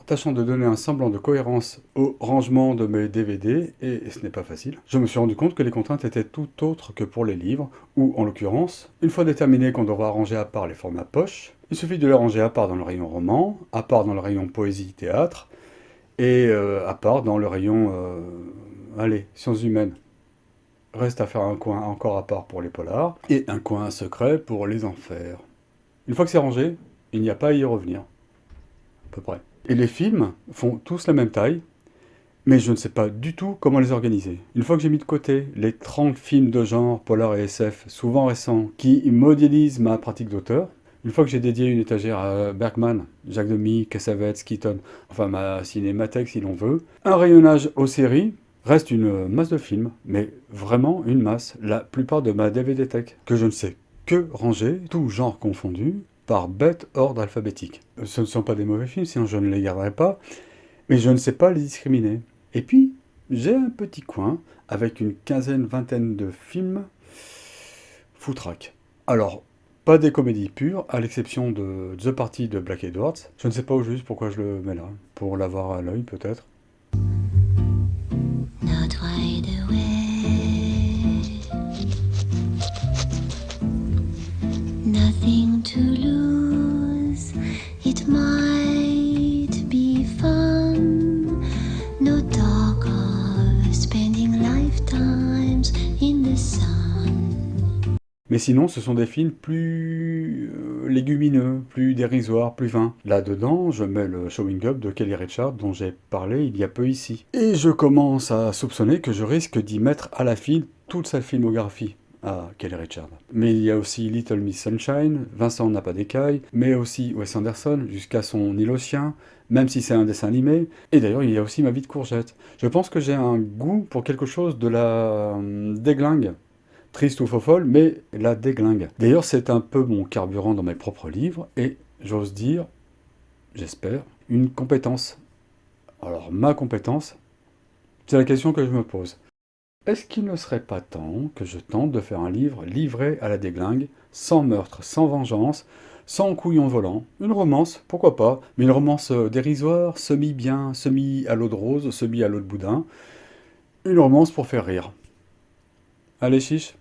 tâchant de donner un semblant de cohérence au rangement de mes DVD, et ce n'est pas facile, je me suis rendu compte que les contraintes étaient tout autres que pour les livres, où, en l'occurrence, une fois déterminé qu'on devra ranger à part les formats poche, il suffit de les ranger à part dans le rayon roman, à part dans le rayon poésie-théâtre, et à part dans le rayon, allez, sciences humaines. Reste à faire un coin encore à part pour les polars, et un coin secret pour les enfers. Une fois que c'est rangé, il n'y a pas à y revenir, à peu près. Et les films font tous la même taille, mais je ne sais pas du tout comment les organiser. Une fois que j'ai mis de côté les 30 films de genre, polar et SF, souvent récents, qui modélisent ma pratique d'auteur, une fois que j'ai dédié une étagère à Bergman, Jacques Demy, Cassavetes, Keaton, enfin ma cinémathèque si l'on veut, un rayonnage aux séries, reste une masse de films, mais vraiment une masse, la plupart de ma DVD tech, que je ne sais que ranger, tout genre confondu, par bête ordre alphabétique. Ce ne sont pas des mauvais films, sinon je ne les garderai pas, mais je ne sais pas les discriminer. Et puis, j'ai un petit coin avec une quinzaine, vingtaine de films foutraque. Alors, pas des comédies pures, à l'exception de The Party de Black Edwards. Je ne sais pas au juste pourquoi je le mets là. Pour l'avoir à l'œil, peut-être. Not right away. Nothing to lose. It might be fun. No talk of spending lifetimes in the sun. Mais sinon, ce sont des films plus légumineux, plus dérisoires, plus vains. Là-dedans, je mets le Showing Up de Kelly Richard dont j'ai parlé il y a peu ici. Et je commence à soupçonner que je risque d'y mettre à la file toute sa filmographie à Kelly Richard. Mais il y a aussi Little Miss Sunshine, Vincent n'a pas d'écailles, mais aussi Wes Anderson, jusqu'à son Île aux chiens, même si c'est un dessin animé. Et d'ailleurs, il y a aussi Ma vie de courgette. Je pense que j'ai un goût pour quelque chose de la déglingue. Triste ou fofolle, mais la déglingue. D'ailleurs, c'est un peu mon carburant dans mes propres livres, et j'ose dire, j'espère, une compétence. Alors, ma compétence, c'est la question que je me pose. Est-ce qu'il ne serait pas temps que je tente de faire un livre livré à la déglingue, sans meurtre, sans vengeance, sans couillon volant, une romance, pourquoi pas, mais une romance dérisoire, semi-bien, semi à l'eau de rose, semi à l'eau de boudin, une romance pour faire rire. Allez chiche.